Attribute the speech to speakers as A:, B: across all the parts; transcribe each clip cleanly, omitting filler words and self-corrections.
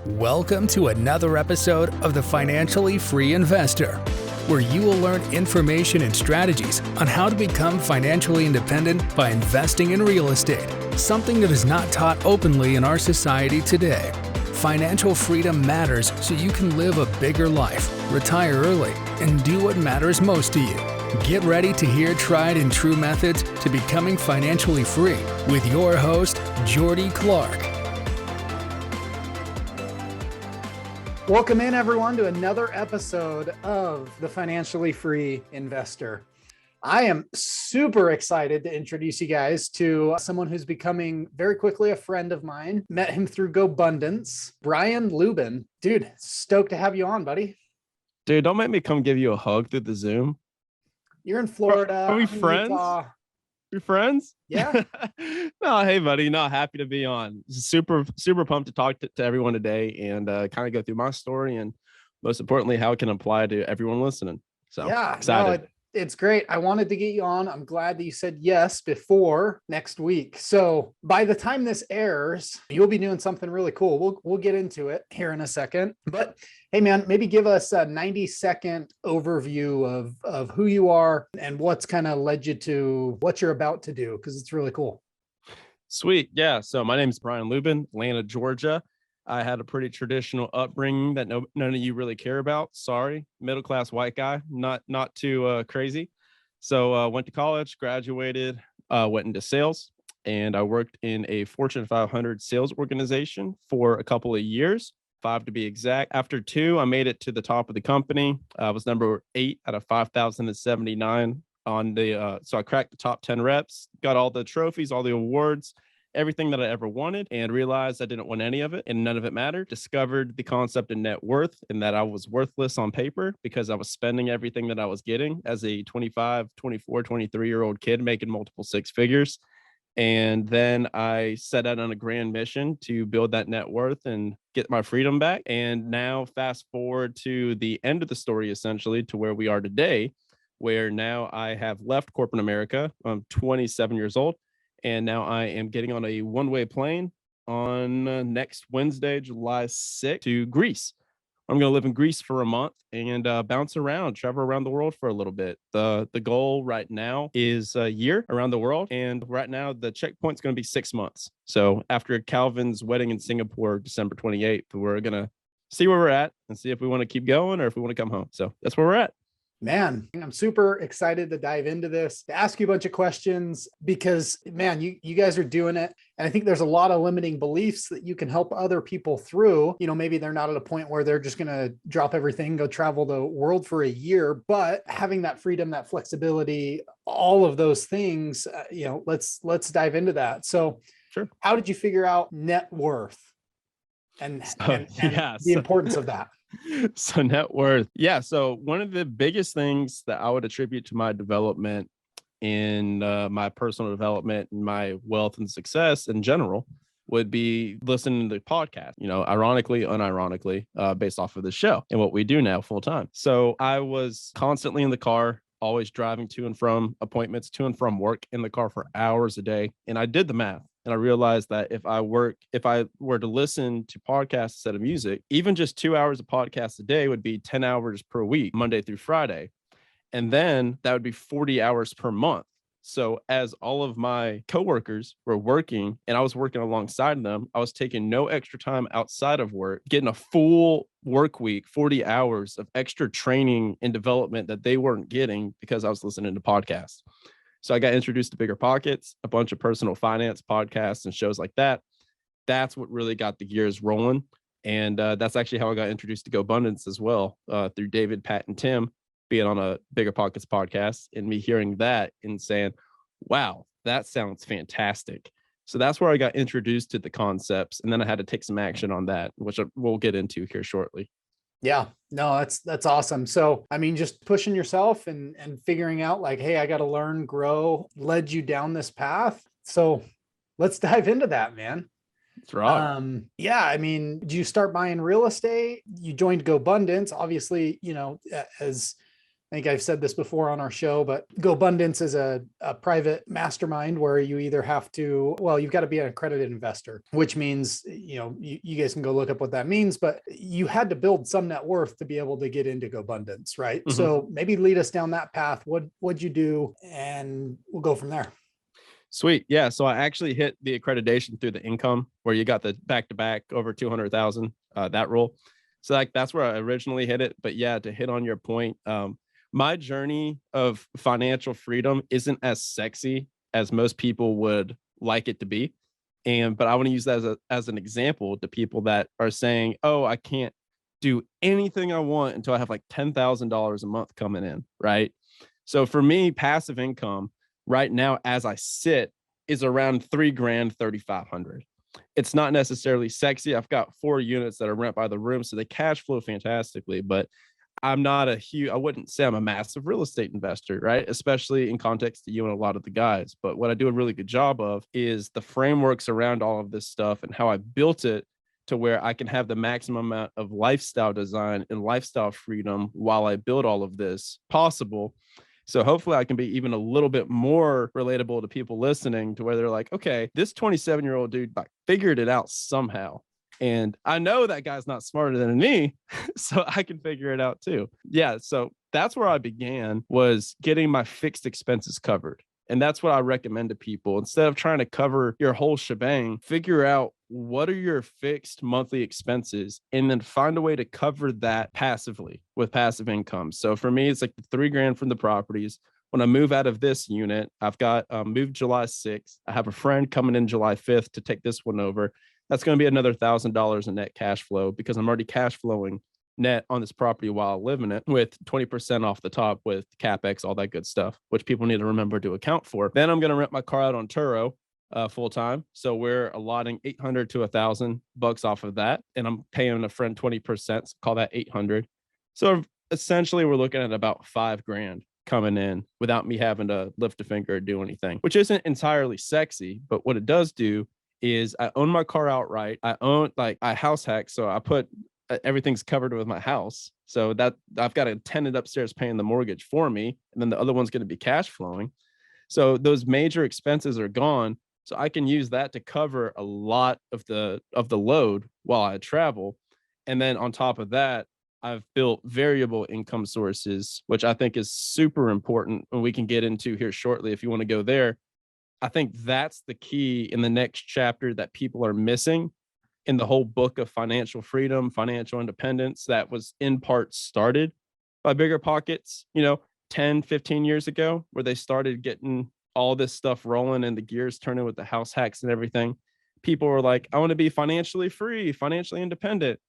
A: Welcome to another episode of The Financially Free Investor, where you will learn information and strategies on how to become financially independent by investing in real estate, something that is not taught openly in our society today. Financial freedom matters so you can live a bigger life, retire early, and do what matters most to you. Get ready to hear tried and true methods to becoming financially free with your host, Jordy Clark.
B: Welcome in, everyone, to another episode of The Financially Free Investor. I am super excited to introduce you guys to someone who's becoming very quickly a friend of mine. Met him through GoBundance, Brian Luebben. Dude, stoked to have you on, buddy.
C: Dude, don't make me come give you a hug through the Zoom.
B: You're in Florida.
C: Are we friends?
B: Utah.
C: You're friends?
B: Yeah.
C: No, hey, buddy. No, happy to be on. Super pumped to talk to everyone today and kind of go through my story and most importantly, how it can apply to everyone listening. So
B: yeah,
C: excited.
B: No, it's great. I wanted to get you on. I'm glad that you said yes before next week. So by the time this airs, you'll be doing something really cool. We'll get into it here in a second. But hey, man, maybe give us a 90-second overview of who you are and what's kind of led you to what you're about to do, because it's really cool.
C: Sweet. Yeah. So my name is Brian Luebben, Atlanta, Georgia. I had a pretty traditional upbringing that none of you really care about. Sorry, middle-class white guy, not too crazy. So went to college, graduated, went into sales, and I worked in a Fortune 500 sales organization for a couple of years, 5 to be exact. After 2, I made it to the top of the company. I was number 8 out of 5,079 on the. So I cracked the top 10 reps, got all the trophies, all the awards, everything that I ever wanted, and realized I didn't want any of it and none of it mattered. Discovered the concept of net worth and that I was worthless on paper because I was spending everything that I was getting as a 25, 24, 23-year-old kid making multiple 6 figures. And then I set out on a grand mission to build that net worth and get my freedom back. And now fast forward to the end of the story, essentially to where we are today, where now I have left corporate America. I'm 27 years old. And now I am getting on a one-way plane on next Wednesday, July 6th, to Greece. I'm going to live in Greece for a month and bounce around, travel around the world for a little bit. The goal right now is a year around the world. And right now, the checkpoint's going to be 6 months. So after Calvin's wedding in Singapore, December 28th, we're going to see where we're at and see if we want to keep going or if we want to come home. So that's where we're at.
B: Man, I'm super excited to dive into this, to ask you a bunch of questions because, man, you guys are doing it. And I think there's a lot of limiting beliefs that you can help other people through. You know, maybe they're not at a point where they're just going to drop everything, go travel the world for a year, but having that freedom, that flexibility, all of those things, let's dive into that. So
C: sure.
B: How did you figure out net worth and the importance of that?
C: So net worth. Yeah. So one of the biggest things that I would attribute to my development in my personal development and my wealth and success in general would be listening to the podcast, ironically, unironically, based off of the show and what we do now full time. So I was constantly in the car, always driving to and from appointments, to and from work in the car for hours a day. And I did the math. And I realized that if I were to listen to podcasts instead of music, even just 2 hours of podcasts a day would be 10 hours per week, Monday through Friday. And then that would be 40 hours per month. So as all of my coworkers were working and I was working alongside them, I was taking no extra time outside of work, getting a full work week, 40 hours of extra training and development that they weren't getting because I was listening to podcasts. So I got introduced to Bigger Pockets, a bunch of personal finance podcasts and shows like that. That's what really got the gears rolling. And that's actually how I got introduced to GoBundance as well, through David, Pat, and Tim being on a Bigger Pockets podcast and me hearing that and saying, wow, that sounds fantastic. So that's where I got introduced to the concepts. And then I had to take some action on that, which we'll get into here shortly.
B: Yeah, no, that's awesome. So, I mean, just pushing yourself and figuring out like, hey, I got to learn, grow, led you down this path. So let's dive into that, man.
C: That's right.
B: Yeah, I mean, do you start buying real estate? You joined GoBundance, obviously, as I think I've said this before on our show, but GoBundance is a private mastermind where you either have to, well, you've got to be an accredited investor, which means, you guys can go look up what that means, but you had to build some net worth to be able to get into GoBundance, right?
C: Mhm.
B: So maybe lead us down that path. What'd you do? And we'll go from there.
C: Sweet. Yeah. So I actually hit the accreditation through the income where you got the back-to-back over 200,000, that rule. So like, that's where I originally hit it. But yeah, to hit on your point, my journey of financial freedom isn't as sexy as most people would like it to be. But I want to use that as an example to people that are saying, oh, I can't do anything I want until I have like $10,000 a month coming in. Right. So for me, passive income right now, as I sit, is around $3,000, 3,500. It's not necessarily sexy. I've got 4 units that are rent by the room, so they cash flow fantastically, but I'm not I wouldn't say I'm a massive real estate investor, right? Especially in context to you and a lot of the guys. But what I do a really good job of is the frameworks around all of this stuff and how I built it to where I can have the maximum amount of lifestyle design and lifestyle freedom while I build all of this possible. So hopefully I can be even a little bit more relatable to people listening to where they're like, okay, this 27-year-old dude like figured it out somehow. And I know that guy's not smarter than me, so I can figure it out too. Yeah. So that's where I began, was getting my fixed expenses covered. And that's what I recommend to people. Instead of trying to cover your whole shebang, figure out what are your fixed monthly expenses and then find a way to cover that passively with passive income. So for me, it's like the $3,000 from the properties. When I move out of this unit, I've got moved July 6th. I have a friend coming in July 5th to take this one over. That's going to be another $1,000 in net cash flow because I'm already cash flowing net on this property while I live in it with 20% off the top with CapEx, all that good stuff, which people need to remember to account for. Then I'm going to rent my car out on Turo full time. So we're allotting $800 to $1,000 off of that. And I'm paying a friend 20%, so call that 800. So essentially we're looking at about $5,000 coming in without me having to lift a finger or do anything, which isn't entirely sexy, but what it does do is I own my car outright. I house hack. So I put everything's covered with my house. So that I've got a tenant upstairs paying the mortgage for me. And then the other one's going to be cash flowing. So those major expenses are gone. So I can use that to cover a lot of the load while I travel. And then on top of that, I've built variable income sources, which I think is super important, and we can get into here shortly if you want to go there. I think that's the key in the next chapter that people are missing in the whole book of financial freedom, financial independence that was in part started by Bigger Pockets, 10, 15 years ago, where they started getting all this stuff rolling and the gears turning with the house hacks and everything. People were like, I want to be financially free, financially independent.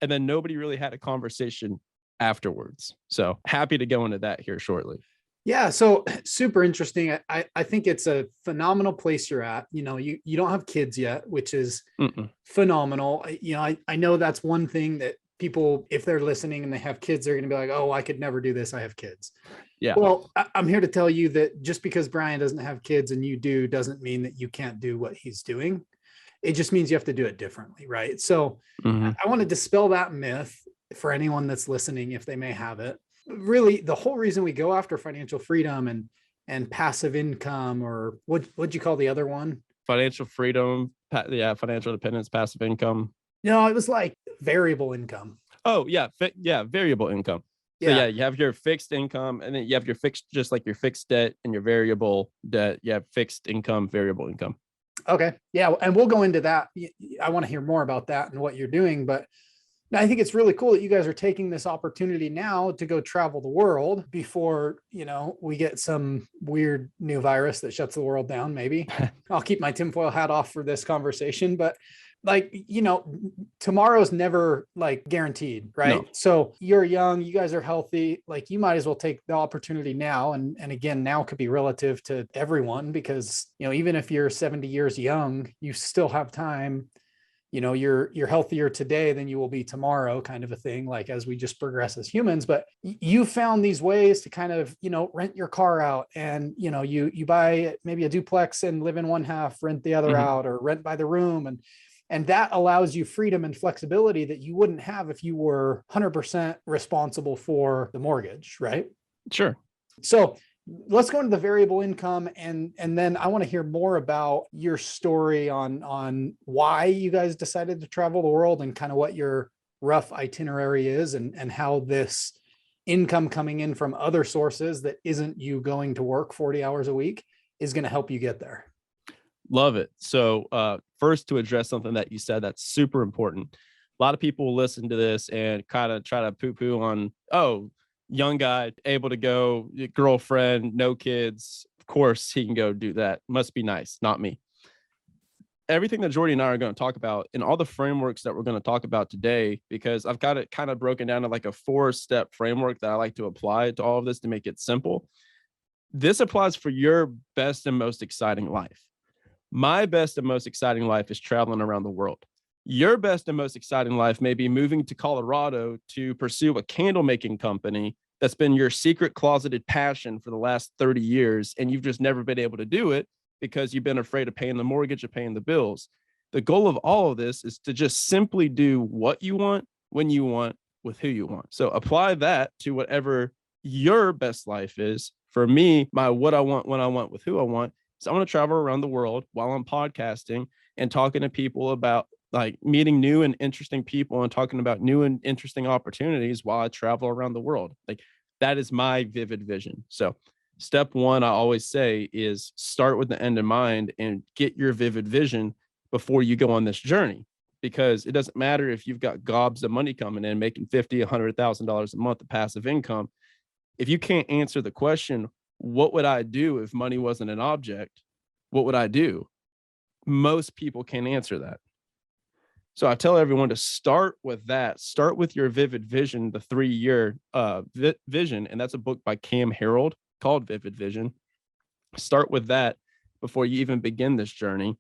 C: And then nobody really had a conversation afterwards. So happy to go into that here shortly.
B: Yeah. So super interesting. I think it's a phenomenal place you're at. You don't have kids yet, which is phenomenal. I know that's one thing that people, if they're listening and they have kids, they're going to be like, oh, I could never do this. I have kids.
C: Yeah.
B: Well, I'm here to tell you that just because Brian doesn't have kids and you do, doesn't mean that you can't do what he's doing. It just means you have to do it differently. Right. So I want to dispel that myth for anyone that's listening, if they may have it. Really, the whole reason we go after financial freedom and passive income, or what'd you call the other one?
C: Financial freedom. Financial independence, passive income.
B: No, it was like variable income.
C: Oh, yeah. Variable income. So yeah, you have your fixed income and then you have your fixed, just like your fixed debt and your variable debt. You have fixed income, variable income.
B: Okay. Yeah. And we'll go into that. I want to hear more about that and what you're doing, but I think it's really cool that you guys are taking this opportunity now to go travel the world before, we get some weird new virus that shuts the world down. Maybe I'll keep my tinfoil hat off for this conversation, but tomorrow's never guaranteed, right? No. So you're young, you guys are healthy, you might as well take the opportunity now. And again, now could be relative to everyone because, even if you're 70 years young, you still have time. You're healthier today than you will be tomorrow, kind of a thing, as we just progress as humans. But you found these ways to kind of, rent your car out and, you buy maybe a duplex and live in one half, rent the other out, or rent by the room. And that allows you freedom and flexibility that you wouldn't have if you were 100% responsible for the mortgage, right?
C: Sure.
B: So let's go into the variable income, and then I want to hear more about your story on why you guys decided to travel the world and kind of what your rough itinerary is, and how this income coming in from other sources that isn't you going to work 40 hours a week is going to help you get there.
C: Love it. So first, to address something that you said that's super important. A lot of people will listen to this and kind of try to poo-poo on, oh, young guy, able to go, girlfriend, no kids. Of course, he can go do that. Must be nice. Not me. Everything that Jordy and I are going to talk about, and all the frameworks that we're going to talk about today, because I've got it kind of broken down to like a 4-step framework that I like to apply to all of this to make it simple. This applies for your best and most exciting life. My best and most exciting life is traveling around the world. Your best and most exciting life may be moving to Colorado to pursue a candle making company that's been your secret closeted passion for the last 30 years, and you've just never been able to do it because you've been afraid of paying the mortgage or paying the bills. The goal of all of this is to just simply do what you want, when you want, with who you want. So apply that to whatever your best life is. For me, my what I want, when I want, with who I want, is I want to travel around the world while I'm podcasting and talking to people about, like, meeting new and interesting people and talking about new and interesting opportunities while I travel around the world. Like, that is my vivid vision. So step one, I always say, is start with the end in mind and get your vivid vision before you go on this journey, because it doesn't matter if you've got gobs of money coming in, making $50,000, $100,000 a month of passive income. If you can't answer the question, what would I do if money wasn't an object? What would I do? Most people can't answer that. So I tell everyone to start with that. Start with your vivid vision, the 3-year vision. And that's a book by Cam Harold called Vivid Vision. Start with that before you even begin this journey.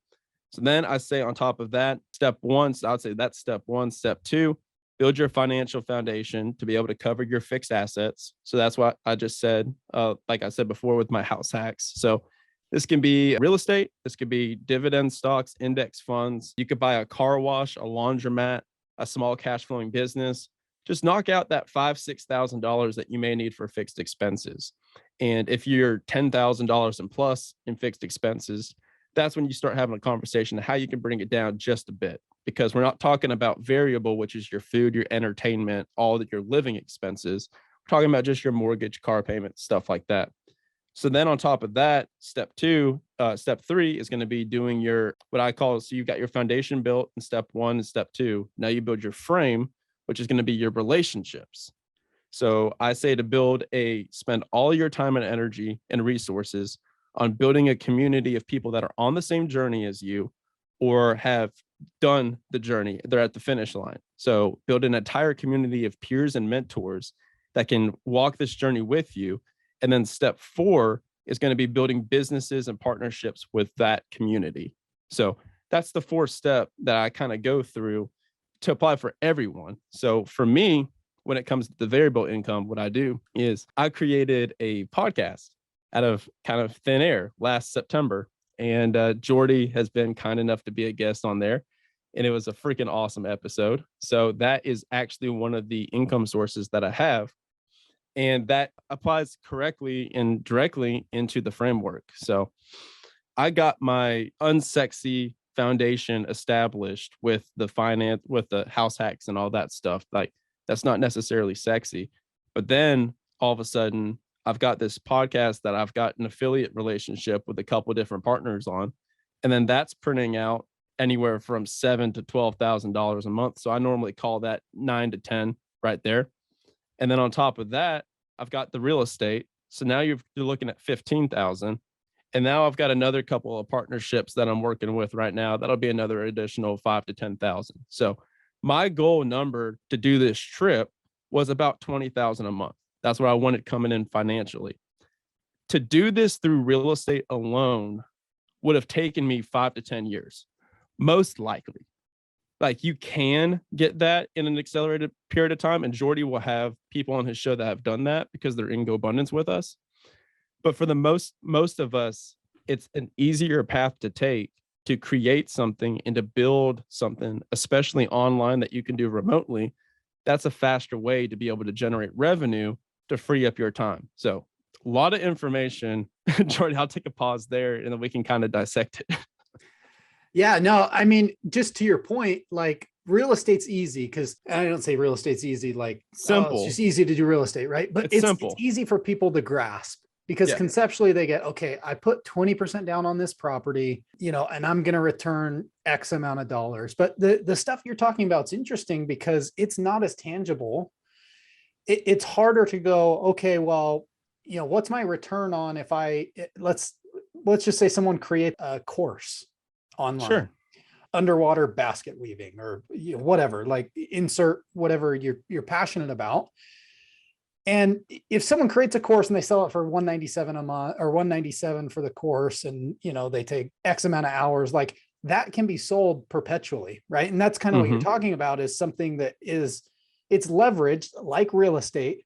C: So then I say, on top of that, step one, so I'd say that's step one. Step two, build your financial foundation to be able to cover your fixed assets. So that's what I just said, like I said before, with my house hacks. So this can be real estate. This could be dividend stocks, index funds. You could buy a car wash, a laundromat, a small cash flowing business. Just knock out that $5,000, $6,000 that you may need for fixed expenses. And if you're $10,000 and plus in fixed expenses, that's when you start having a conversation of how you can bring it down just a bit, because we're not talking about variable, which is your food, your entertainment, all that your living expenses. We're talking about just your mortgage, car payment, stuff like that. So then on top of that, step three is going to be doing your, what I call, so you've got your foundation built in step one and step two. Now you build your frame, which is going to be your relationships. So I say to spend all your time and energy and resources on building a community of people that are on the same journey as you or have done the journey. They're at the finish line. So build an entire community of peers and mentors that can walk this journey with you. And then step four is going to be building businesses and partnerships with that community. So that's the 4th step that I kind of go through to apply for everyone. So for me, when it comes to the variable income, what I do is I created a podcast out of kind of thin air last September. And Jordy has been kind enough to be a guest on there. And it was a freaking awesome episode. So that is actually one of the income sources that I have. And that applies correctly and directly into the framework. So I got my unsexy foundation established with the finance, with the house hacks and all that stuff. Like, that's not necessarily sexy. But then all of a sudden, I've got this podcast that I've got an affiliate relationship with a couple of different partners on. And then that's printing out anywhere from $7,000 to $12,000 a month. So I normally call that 9 to 10 right there. And then on top of that, I've got the real estate. So now you're looking at 15,000. And now I've got another couple of partnerships that I'm working with right now. That'll be another additional 5,000 to 10,000. So my goal number to do this trip was about 20,000 a month. That's what I wanted coming in financially. To do this through real estate alone would have taken me 5 to 10 years, most likely. Like, you can get that in an accelerated period of time, and Jordy will have people on his show that have done that because they're in GoBundance with us. But for the most of us, it's an easier path to take to create something and to build something, especially online, that you can do remotely. That's a faster way to be able to generate revenue to free up your time. So a lot of information. Jordan, I'll take a pause there and then we can kind of dissect it.
B: Yeah, no, I mean, just to your point, like real estate's easy because I don't say real estate's easy, like
C: simple.
B: It's just easy to do real estate, right? But it's
C: simple.
B: It's easy for people to grasp because conceptually they get, okay, I put 20% down on this property, and I'm going to return X amount of dollars. But the stuff you're talking about is interesting because it's not as tangible. It's harder to go, okay, well, what's my return on if let's just say someone create a course online,
C: sure,
B: underwater basket weaving or whatever, like insert whatever you're passionate about. And if someone creates a course and they sell it for $197 a month or $197 for the course, and they take X amount of hours, like that can be sold perpetually, right? And that's kind of what you're talking about, is something that it's leveraged like real estate.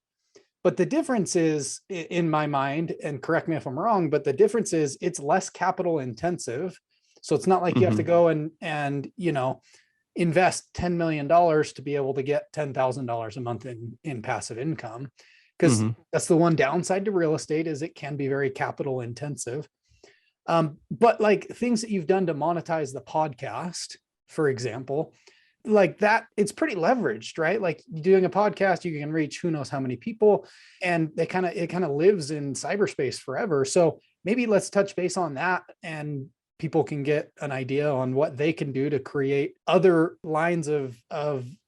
B: But the difference is, in my mind, and correct me if I'm wrong, but the difference is it's less capital intensive. So it's not like you have to go and invest $10 million to be able to get $10,000 a month in passive income. Because that's the one downside to real estate, is it can be very capital intensive. But like things that you've done to monetize the podcast, for example, like that, it's pretty leveraged, right? Like doing a podcast, you can reach who knows how many people, and it kind of lives in cyberspace forever. So maybe let's touch base on that, and people can get an idea on what they can do to create other lines of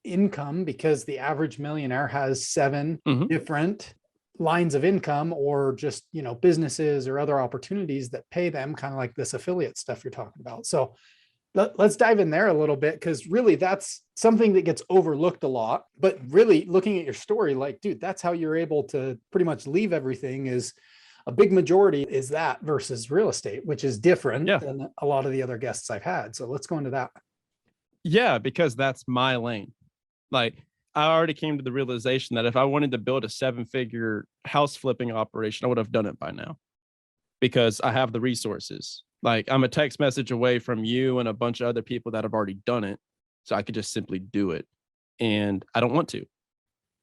B: income, because the average millionaire has 7 different lines of income, or just, businesses or other opportunities that pay them, kind of like this affiliate stuff you're talking about. So let's dive in there a little bit, because really that's something that gets overlooked a lot. But really looking at your story, like, dude, that's how you're able to pretty much leave everything. Is a big majority is that versus real estate, which is different than a lot of the other guests I've had. So let's go into that.
C: Yeah, because that's my lane. Like, I already came to the realization that if I wanted to build a 7-figure house flipping operation, I would have done it by now, because I have the resources. Like, I'm a text message away from you and a bunch of other people that have already done it. So I could just simply do it. And I don't want to.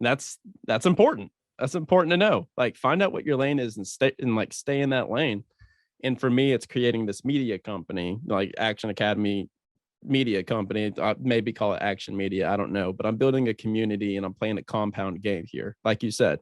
C: And that's important. That's important to know. Like, find out what your lane is and stay in that lane. And for me, it's creating this media company, like Action Academy media company. Maybe call it Action Media. I don't know, but I'm building a community and I'm playing a compound game here, like you said,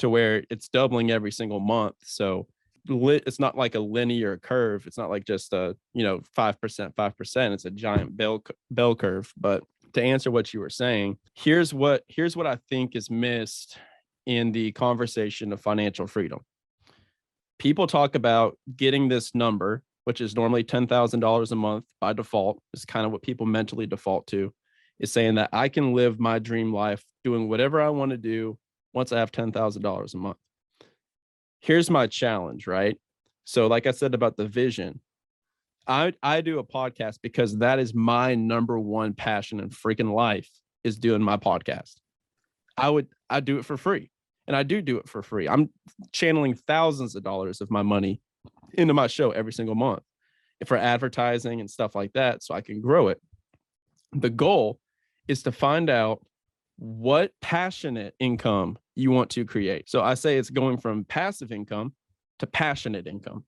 C: to where it's doubling every single month. So it's not like a linear curve. It's not like just 5%, 5%. It's a giant bell curve. But to answer what you were saying, here's what I think is missed in the conversation of financial freedom. People talk about getting this number, which is normally $10,000 a month by default, is kind of what people mentally default to, is saying that I can live my dream life doing whatever I want to do once I have $10,000 a month. Here's my challenge, right? So like I said about the vision, I do a podcast because that is my number one passion in freaking life, is doing my podcast. I do it for free, and I do it for free. I'm channeling thousands of dollars of my money into my show every single month for advertising and stuff like that, so I can grow it. The goal is to find out what passionate income you want to create. So I say it's going from passive income to passionate income,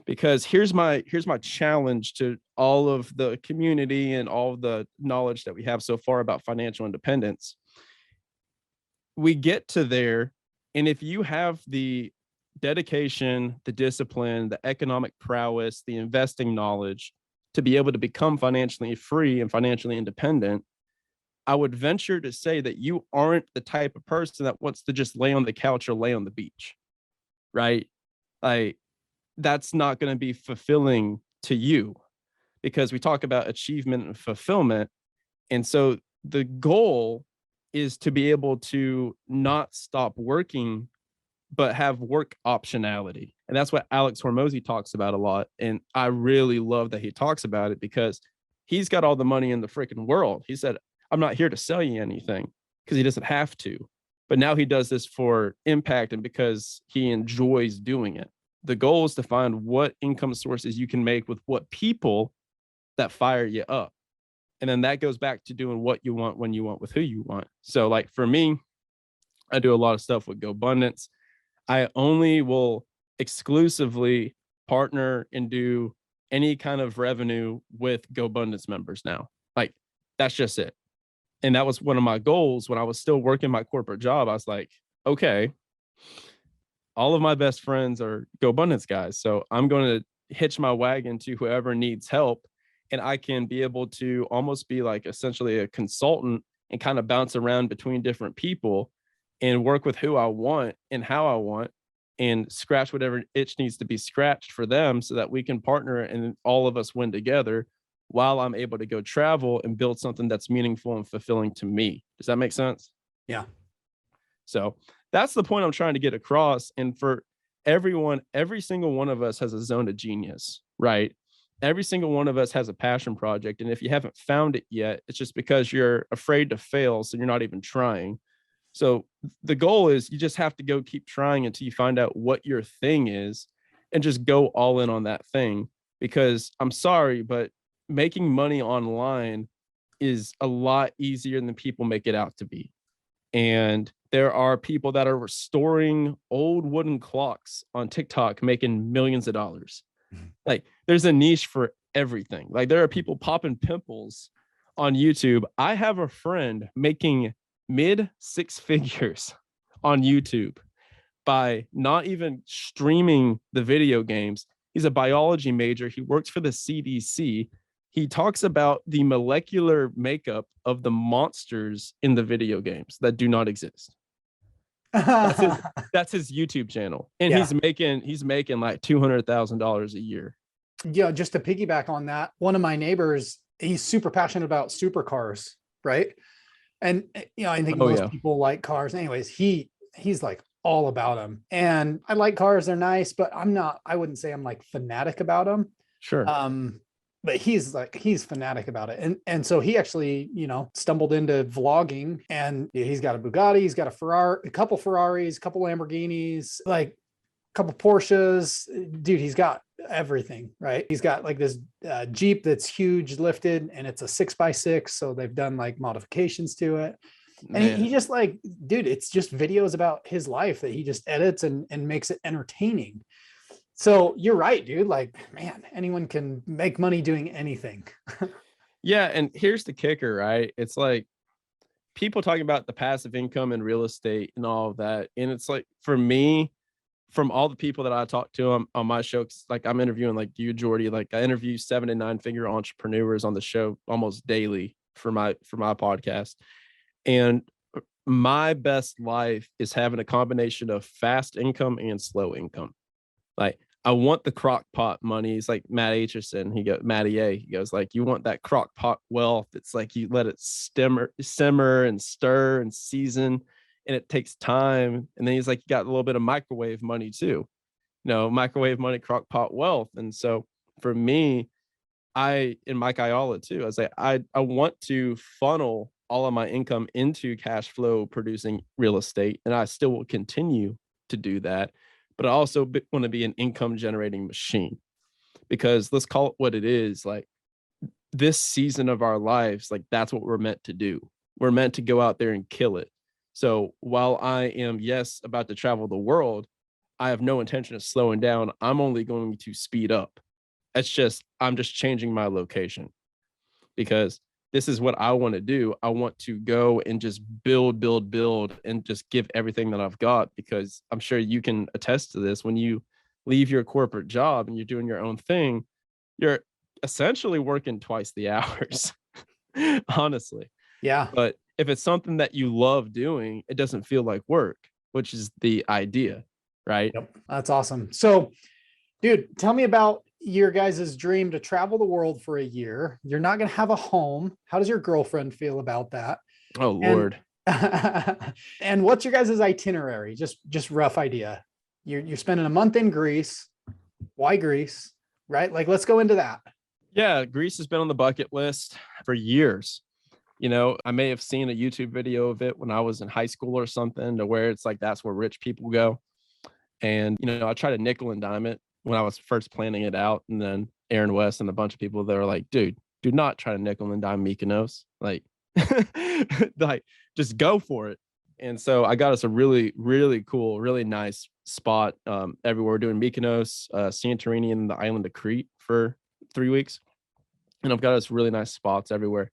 C: because here's my challenge to all of the community and all of the knowledge that we have so far about financial independence. We get to there, and if you have the dedication, the discipline, the economic prowess, the investing knowledge to be able to become financially free and financially independent, I would venture to say that you aren't the type of person that wants to just lay on the couch or lay on the beach, right? Like, that's not going to be fulfilling to you, because we talk about achievement and fulfillment. And so the goal is to be able to not stop working, but have work optionality. And that's what Alex Hormozy talks about a lot. And I really love that he talks about it, because he's got all the money in the freaking world. He said, I'm not here to sell you anything, because he doesn't have to. But now he does this for impact and because he enjoys doing it. The goal is to find what income sources you can make with what people that fire you up. And then that goes back to doing what you want, when you want, with who you want. So like for me, I do a lot of stuff with GoBundance. I only will exclusively partner and do any kind of revenue with GoBundance members now. Like, that's just it. And that was one of my goals when I was still working my corporate job. I was like, okay, all of my best friends are GoBundance guys. So I'm going to hitch my wagon to whoever needs help. And I can be able to almost be like essentially a consultant and kind of bounce around between different people and work with who I want and how I want and scratch whatever itch needs to be scratched for them so that we can partner and all of us win together while I'm able to go travel and build something that's meaningful and fulfilling to me. Does that make sense?
B: Yeah.
C: So that's the point I'm trying to get across. And for everyone, every single one of us has a zone of genius, right? Every single one of us has a passion project. And if you haven't found it yet, it's just because you're afraid to fail. So you're not even trying. So the goal is you just have to go keep trying until you find out what your thing is and just go all in on that thing. Because I'm sorry, but making money online is a lot easier than people make it out to be. And there are people that are restoring old wooden clocks on TikTok making millions of dollars. Like, there's a niche for everything. Like, there are people popping pimples on YouTube. I have a friend making mid six figures on YouTube by not even streaming the video games. He's a biology major. He works for the CDC. He talks about the molecular makeup of the monsters in the video games that do not exist. That's his YouTube channel. And he's making like $200,000 a year.
B: Yeah, just to piggyback on that, one of my neighbors, he's super passionate about supercars, right? And I think most people like cars. Anyways, he's like all about them. And I like cars, they're nice, but I wouldn't say I'm like fanatic about them.
C: Sure.
B: But he's fanatic about it. And so he actually, stumbled into vlogging, and he's got a Bugatti, he's got a Ferrari, a couple Ferraris, a couple Lamborghinis, like a couple Porsches. Dude, he's got everything, right? He's got like this Jeep that's huge lifted, and it's a 6x6. So they've done like modifications to it. And he just like, dude, it's just videos about his life that he just edits and makes it entertaining. So you're right, dude. Like, man, anyone can make money doing anything.
C: Yeah. And here's the kicker, right? It's like people talking about the passive income and real estate and all of that. And it's like, for me, from all the people that I talk to on my show, like I'm interviewing like you, Jordy, like I interview 7 to 9 figure entrepreneurs on the show almost daily for my podcast. And my best life is having a combination of fast income and slow income. Like, I want the crock pot money. It's like Matt Aitchison. He goes like, you want that crock pot wealth. It's like you let it simmer and stir and season, and it takes time. And then he's like, you got a little bit of microwave money too, microwave money, crock pot wealth. And so for me, and Mike Ayala too, I was like, I want to funnel all of my income into cash flow producing real estate. And I still will continue to do that. But I also want to be an income generating machine, because let's call it what it is. Like, this season of our lives, like that's what we're meant to do. We're meant to go out there and kill it. So while I am, about to travel the world, I have no intention of slowing down. I'm only going to speed up. I'm just changing my location, because this is what I want to do. I want to go and just build, and just give everything that I've got, because I'm sure you can attest to this. When you leave your corporate job and you're doing your own thing, you're essentially working twice the hours, honestly.
B: Yeah.
C: But if it's something that you love doing, it doesn't feel like work, which is the idea, right?
B: Yep. That's awesome. So, dude, tell me about your guys' dream to travel the world for a year. You're not going to have a home. How does your girlfriend feel about that?
C: Oh, Lord.
B: And what's your guys' itinerary? Just rough idea. You're spending a month in Greece. Why Greece? Right? Like, let's go into that.
C: Yeah. Greece has been on the bucket list for years. I may have seen a YouTube video of it when I was in high school or something, to where it's like, that's where rich people go. And, I try to nickel and dime it when I was first planning it out. And then Aaron West and a bunch of people that were like, dude, do not try to nickel and dime Mykonos. Like, like, just go for it. And so I got us a really, really cool, really nice spot everywhere. We're doing Mykonos, Santorini, and the island of Crete for 3 weeks. And I've got us really nice spots everywhere.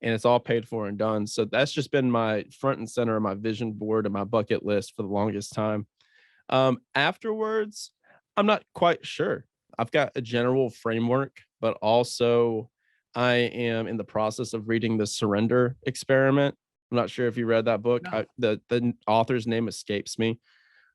C: And it's all paid for and done. So that's just been my front and center of my vision board and my bucket list for the longest time. Afterwards, I'm not quite sure. I've got a general framework, but also I am in the process of reading the Surrender Experiment. I'm not sure if you read that book.
B: No.
C: The author's name escapes me,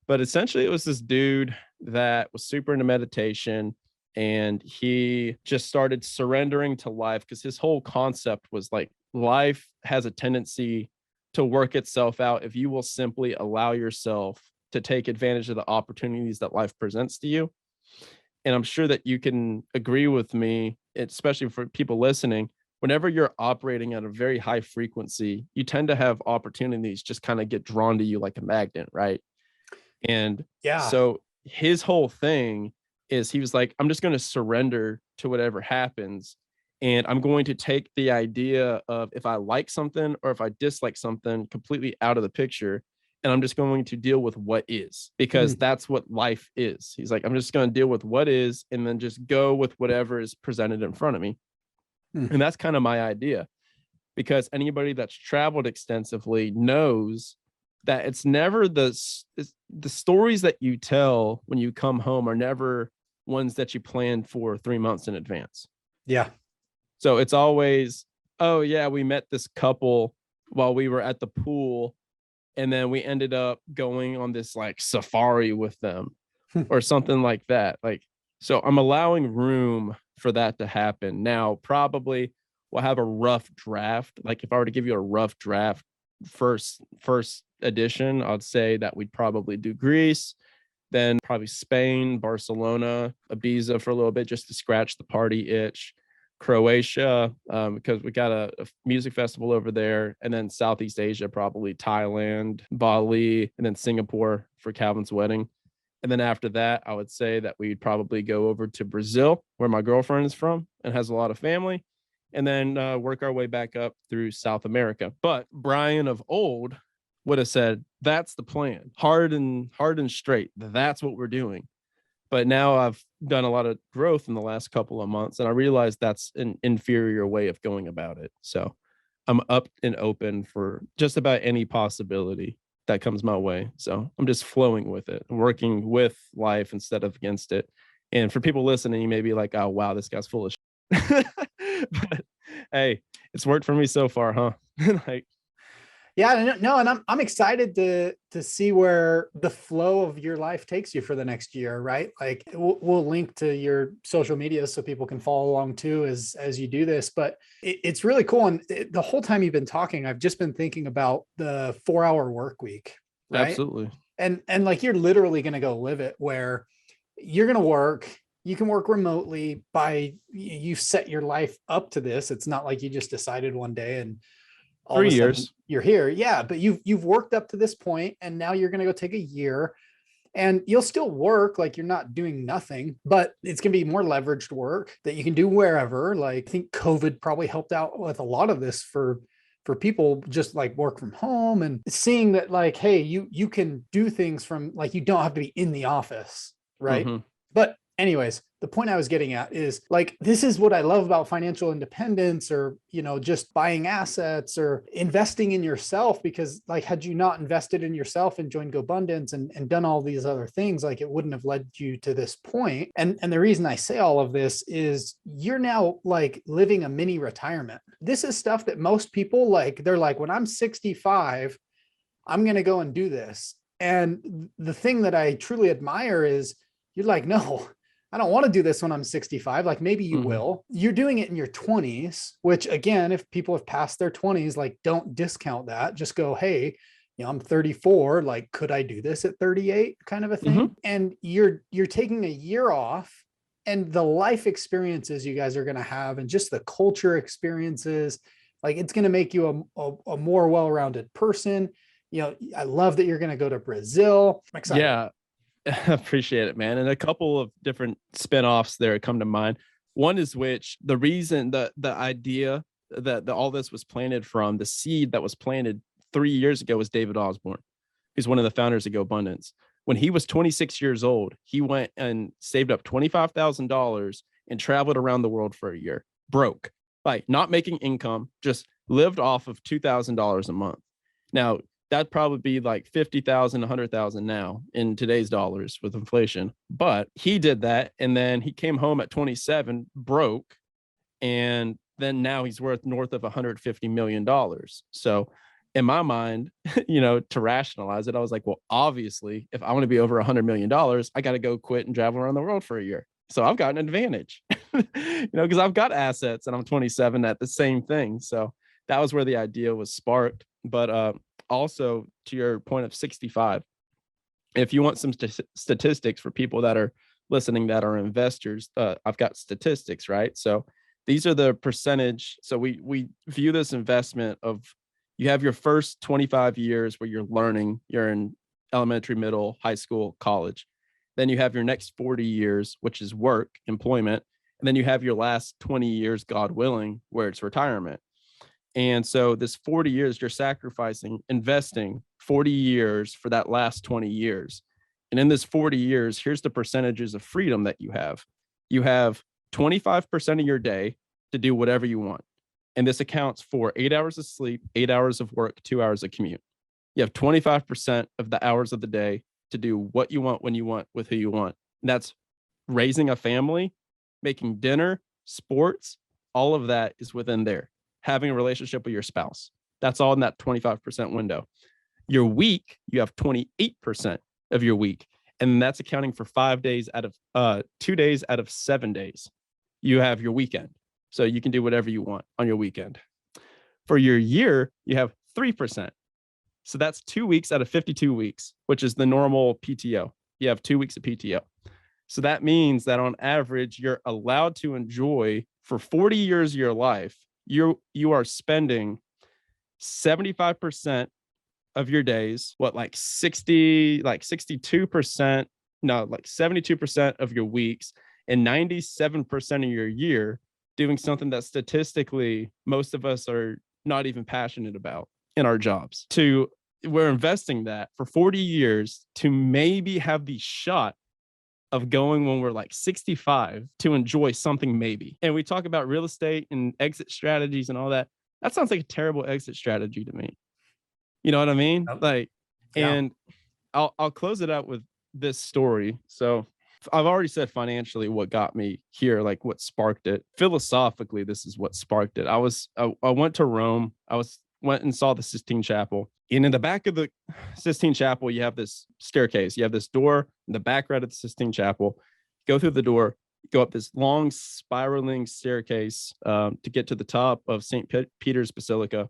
C: but essentially it was this dude that was super into meditation, and he just started surrendering to life because his whole concept was like life has a tendency to work itself out if you will simply allow yourself to take advantage of the opportunities that life presents to you. And I'm sure that you can agree with me, especially for people listening. Whenever you're operating at a very high frequency, you tend to have opportunities just kind of get drawn to you like a magnet, right? And so his whole thing is he was like, I'm just going to surrender to whatever happens. And I'm going to take the idea of if I like something or if I dislike something completely out of the picture. And I'm just going to deal with what is, because that's what life is. He's like, I'm just going to deal with what is and then just go with whatever is presented in front of me. And that's kind of my idea, because anybody that's traveled extensively knows that it's never the stories that you tell when you come home are never ones that you planned for 3 months in advance.
B: Yeah.
C: So it's always, oh yeah, we met this couple while we were at the pool, and then we ended up going on this like safari with them or something like that. Like, so I'm allowing room for that to happen. Now, probably we'll have a rough draft. Like if I were to give you a rough draft first edition, I'd say that we'd probably do Greece, then probably Spain, Barcelona, Ibiza for a little bit just to scratch the party itch, Croatia, because we got a music festival over there, and then Southeast Asia, probably Thailand, Bali, and then Singapore for Calvin's wedding. And then after that, I would say that we'd probably go over to Brazil, where my girlfriend is from and has a lot of family, and then work our way back up through South America. But Brian of old would have said, that's the plan, hard and straight. That's what we're doing. But now I've done a lot of growth in the last couple of months, and I realized that's an inferior way of going about it. So I'm up and open for just about any possibility that comes my way. So I'm just flowing with it, working with life instead of against it. And for people listening, you may be like, oh, wow, this guy's full of shit. But hey, it's worked for me so far, huh? Like,
B: yeah, no, and I'm excited to see where the flow of your life takes you for the next year, right? Like we'll link to your social media so people can follow along too as you do this. But it's really cool, and the whole time you've been talking, I've just been thinking about the 4-hour work week, right?
C: Absolutely.
B: And like you're literally going to go live it, where you're going to work. You can work remotely you set your life up to this. It's not like you just decided one day and all
C: 3 years
B: you're here. Yeah. But you've worked up to this point, and now you're going to go take a year, and you'll still work. Like you're not doing nothing, but it's going to be more leveraged work that you can do wherever. Like I think COVID probably helped out with a lot of this for people, just like work from home and seeing that like, hey, you can do things from like, you don't have to be in the office. Right. But anyways, the point I was getting at is like, this is what I love about financial independence, or, just buying assets or investing in yourself, because like, had you not invested in yourself and joined GoBundance and done all these other things, like it wouldn't have led you to this point. And the reason I say all of this is you're now like living a mini retirement. This is stuff that most people like, they're like, when I'm 65, I'm going to go and do this. And the thing that I truly admire is you're like, no, I don't want to do this when I'm 65. Like maybe you will. You're doing it in your 20s, which again, if people have passed their 20s, like don't discount that. Just go, hey, I'm 34. Like, could I do this at 38 kind of a thing? And you're taking a year off, and the life experiences you guys are going to have, and just the culture experiences, like it's going to make you a more well-rounded person. I love that you're going to go to Brazil. I'm excited.
C: Yeah. I appreciate it, man. And a couple of different spinoffs there come to mind. One is which the reason the idea that all this was planted from, the seed that was planted 3 years ago was David Osborne. He's one of the founders of GoAbundance. When he was 26 years old, he went and saved up $25,000 and traveled around the world for a year, broke, like not making income, just lived off of $2,000 a month. Now, that'd probably be like 50,000, 100,000 now in today's dollars with inflation. But he did that. And then he came home at 27, broke. And then now he's worth north of $150 million. So in my mind, to rationalize it, I was like, well, obviously, if I want to be over $100 million, I got to go quit and travel around the world for a year. So I've got an advantage, because I've got assets and I'm 27 at the same thing. So that was where the idea was sparked. But also to your point of 65, if you want some statistics for people that are listening that are investors, I've got statistics, right? So these are the percentage. So we view this investment of, you have your first 25 years where you're learning, you're in elementary, middle, high school, college. Then you have your next 40 years, which is work, employment. And then you have your last 20 years, God willing, where it's retirement. And so this 40 years, you're sacrificing, investing 40 years for that last 20 years. And in this 40 years, here's the percentages of freedom that you have. You have 25% of your day to do whatever you want. And this accounts for 8 hours of sleep, 8 hours of work, 2 hours of commute. You have 25% of the hours of the day to do what you want, when you want, with who you want. And that's raising a family, making dinner, sports, all of that is within there. Having a relationship with your spouse. That's all in that 25% window. Your week, you have 28% of your week. And that's accounting for 5 days out of 2 days out of 7 days. You have your weekend. So you can do whatever you want on your weekend. For your year, you have 3%. So that's 2 weeks out of 52 weeks, which is the normal PTO. You have 2 weeks of PTO. So that means that on average, you're allowed to enjoy for 40 years of your life, you are spending 75% of your days, like 72% of your weeks, and 97% of your year doing something that statistically most of us are not even passionate about in our jobs. We're investing that for 40 years to maybe have the shot of going when we're like 65 to enjoy something maybe. And we talk about real estate and exit strategies and all that. That sounds like a terrible exit strategy to me. You know what I mean? And I'll close it out with this story. So I've already said financially what got me here, like what sparked it. Philosophically, this is what sparked it. I went to Rome. Went and saw the Sistine Chapel. And in the back of the Sistine Chapel, you have this staircase. You have this door in the back right of the Sistine Chapel. Go through the door, go up this long spiraling staircase to get to the top of St. Peter's Basilica.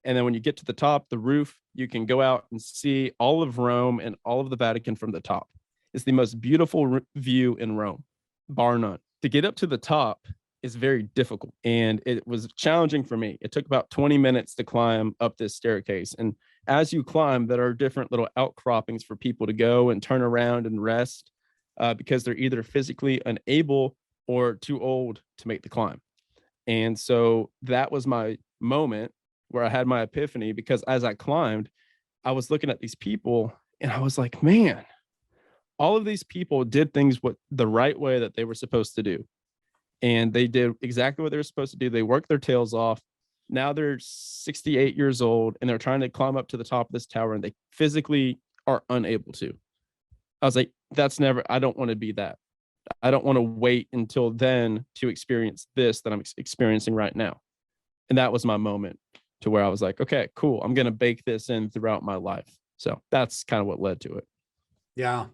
C: And then when you get to the top, the roof, you can go out and see all of Rome and all of the Vatican from the top. It's the most beautiful view in Rome, bar none. To get up to the top is very difficult. And it was challenging for me. It took about 20 minutes to climb up this staircase. And as you climb, there are different little outcroppings for people to go and turn around and rest because they're either physically unable or too old to make the climb. And so that was my moment where I had my epiphany, because as I climbed, I was looking at these people and I was like, man, all of these people did things the right way that they were supposed to do. And they did exactly what they were supposed to do. They worked their tails off. Now they're 68 years old and they're trying to climb up to the top of this tower and they physically are unable to. I was like, I don't want to be that. I don't want to wait until then to experience this that I'm experiencing right now. And that was my moment to where I was like, okay, cool. I'm going to bake this in throughout my life. So that's kind of what led to it.
B: Yeah.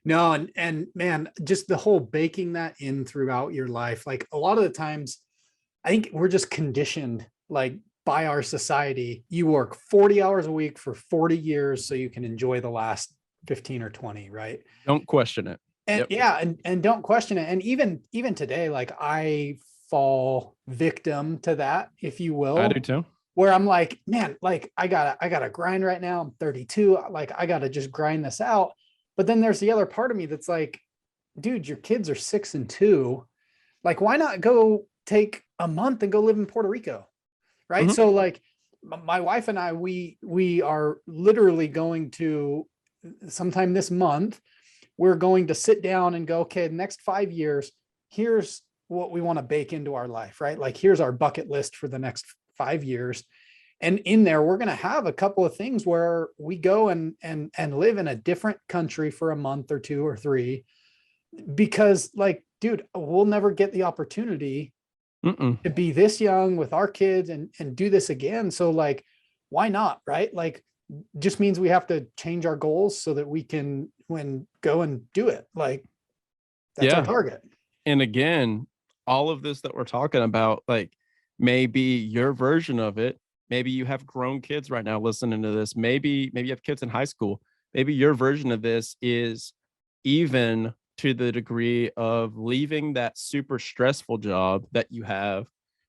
B: No, and man, just the whole baking that in throughout your life. Like a lot of the times, I think we're just conditioned like by our society. You work 40 hours a week for 40 years so you can enjoy the last 15 or 20, right?
C: Don't question it.
B: And and don't question it. And even today, like I fall victim to that, if you will.
C: I do too.
B: Where I'm like, man, like I gotta grind right now. I'm 32. Like I gotta just grind this out. But then there's the other part of me that's like, dude, your kids are 6 and 2. Like, why not go take a month and go live in Puerto Rico? Right. Mm-hmm. So like, my wife and I, we are literally going to sometime this month, we're going to sit down and go, okay, the next 5 years, here's what we want to bake into our life, right? Like here's our bucket list for the next 5 years. And in there, we're going to have a couple of things where we go and live in a different country for a month or 2 or 3, because like, dude, we'll never get the opportunity to be this young with our kids and do this again. So like, why not? Right? Like, just means we have to change our goals so that we can go and do it. Like that's our target.
C: And again, all of this that we're talking about, like maybe your version of it, maybe you have grown kids right now listening to this. Maybe you have kids in high school. Maybe your version of this is even to the degree of leaving that super stressful job that you have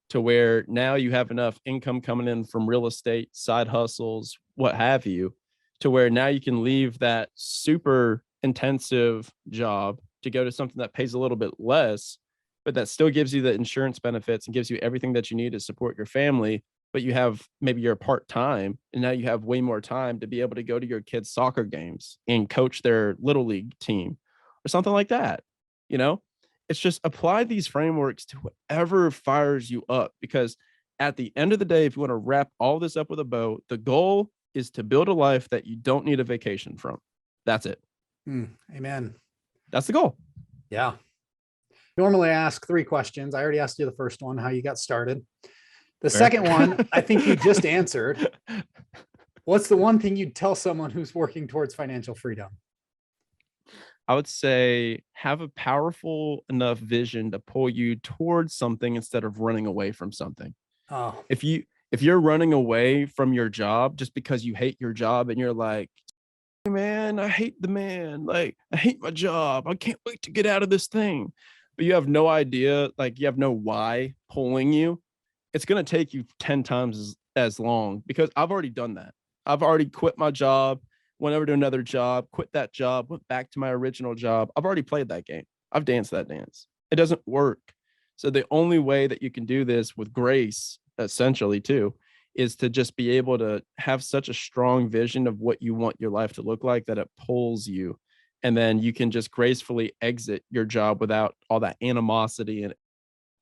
C: to where now you have enough income coming in from real estate, side hustles, what have you, to where now you can leave that super intensive job to go to something that pays a little bit less, but that still gives you the insurance benefits and gives you everything that you need to support your family. But you have, maybe you're part-time and now you have way more time to be able to go to your kids' soccer games and coach their little league team or something like that. You know, it's just apply these frameworks to whatever fires you up, because at the end of the day, if you want to wrap all this up with a bow, the goal is to build a life that you don't need a vacation from. That's it.
B: Amen.
C: That's the goal.
B: Yeah. Normally I ask 3 questions. I already asked you the first one, how you got started. The second one, I think you just answered. What's the one thing you'd tell someone who's working towards financial freedom?
C: I would say have a powerful enough vision to pull you towards something instead of running away from something.
B: Oh,
C: If you're running away from your job just because you hate your job and you're like, hey man, I hate the man, like I hate my job, I can't wait to get out of this thing, but you have no idea, like you have no why pulling you, it's going to take you 10 times as long, because I've already done that. I've already quit my job, went over to another job, quit that job, went back to my original job. I've already played that game. I've danced that dance. It doesn't work. So the only way that you can do this with grace, essentially too, is to just be able to have such a strong vision of what you want your life to look like that it pulls you. And then you can just gracefully exit your job without all that animosity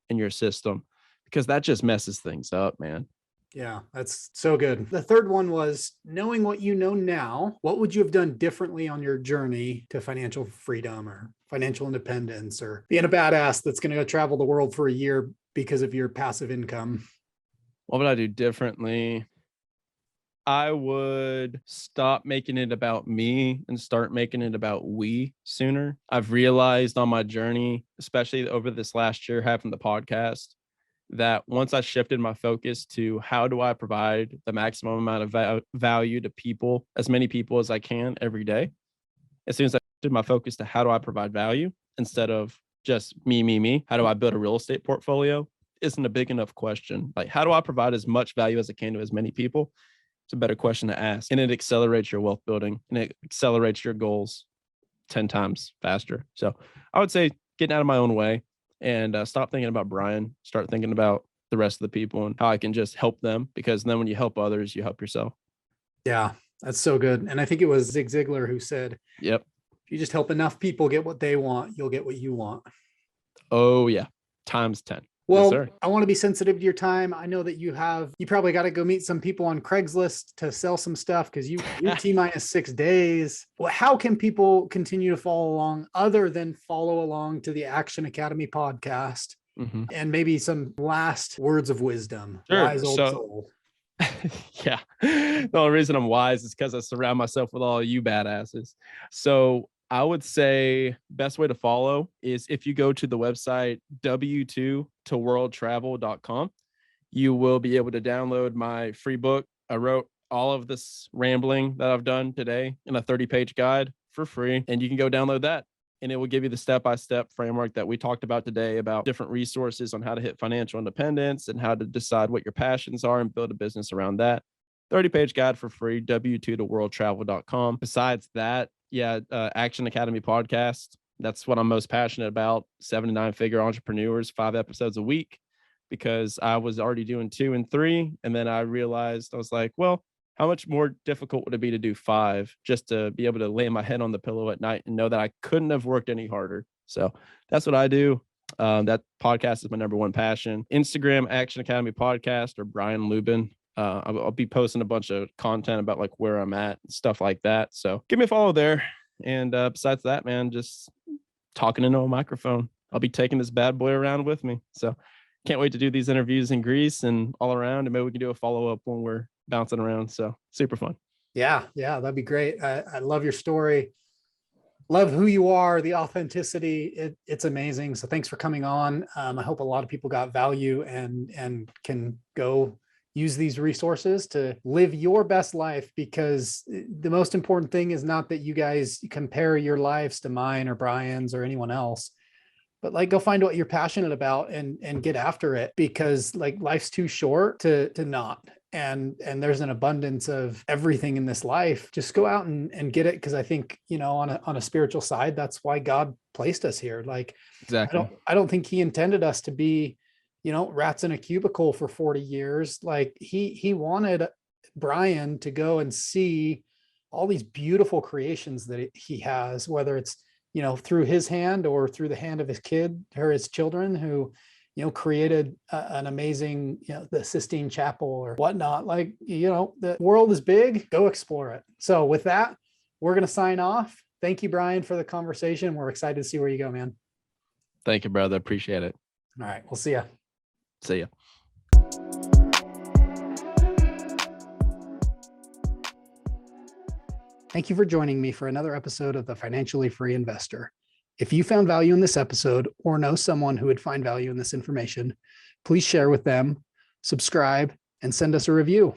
C: in your system, because that just messes things up, man.
B: yeah, that's so good. The third one was, knowing what you know now, what would you have done differently on your journey to financial freedom or financial independence, or being a badass that's going to go travel the world for a year because of your passive income?
C: What would I do differently? I would stop making it about me and start making it about we sooner. I've realized on my journey, especially over this last year having the podcast, that once I shifted my focus to how do I provide the maximum amount of value to people, as many people as I can every day, as soon as I shifted my focus to how do I provide value instead of just me, how do I build a real estate portfolio, isn't a big enough question. Like, how do I provide as much value as I can to as many people? It's a better question to ask. And it accelerates your wealth building and it accelerates your goals 10 times faster. So I would say getting out of my own way and stop thinking about Brian, start thinking about the rest of the people and how I can just help them, because then when you help others, you help yourself.
B: Yeah, that's so good. And I think it was Zig Ziglar who said,
C: yep,
B: if you just help enough people get what they want, you'll get what you want.
C: Oh yeah, times 10.
B: Well,
C: yes,
B: I want to be sensitive to your time. I know that you probably got to go meet some people on Craigslist to sell some stuff, because you're T-minus 6 days. Well, how can people continue to follow along other than follow along to the Action Academy podcast?
C: Mm-hmm.
B: And maybe some last words of wisdom.
C: Sure.
B: Wise old soul.
C: Yeah. The only reason I'm wise is because I surround myself with all you badasses. So I would say best way to follow is if you go to the website w2toworldtravel.com, you will be able to download my free book. I wrote all of this rambling that I've done today in a 30-page guide for free, and you can go download that. And it will give you the step-by-step framework that we talked about today about different resources on how to hit financial independence and how to decide what your passions are and build a business around that. 30-page guide for free, w2toworldtravel.com. Besides that, Action Academy podcast. That's what I'm most passionate about. 7 to 9 figure entrepreneurs, 5 episodes a week. because I was already doing 2 and 3. And then I realized, I was like, well, how much more difficult would it be to do 5, just to be able to lay my head on the pillow at night and know that I couldn't have worked any harder? So that's what I do. That podcast is my number one passion. Instagram, Action Academy Podcast, or Brian Luebben. I'll be posting a bunch of content about like where I'm at and stuff like that. So give me a follow there. And besides that, man, just talking into a microphone. I'll be taking this bad boy around with me. So can't wait to do these interviews in Greece and all around. And maybe we can do a follow-up when we're bouncing around. So super fun.
B: Yeah, that'd be great. I love your story. Love who you are, the authenticity. It's amazing. So thanks for coming on. I hope a lot of people got value and can go use these resources to live your best life, because the most important thing is not that you guys compare your lives to mine or Brian's or anyone else, but like go find what you're passionate about and get after it, because like life's too short to not. And there's an abundance of everything in this life. Just go out and get it. Cause I think, on a spiritual side, that's why God placed us here. Like,
C: exactly.
B: I don't think he intended us to be, rats in a cubicle for 40 years. Like he wanted Brian to go and see all these beautiful creations that he has, whether it's, through his hand or through the hand of his kid or his children who, created an amazing, the Sistine Chapel or whatnot. Like, the world is big, go explore it. So with that, we're going to sign off. Thank you, Brian, for the conversation. We're excited to see where you go, man.
C: Thank you, brother. Appreciate it.
B: All right. We'll see ya.
C: See ya.
B: Thank you for joining me for another episode of the Financially Free Investor. If you found value in this episode or know someone who would find value in this information, please share with them, subscribe, and send us a review.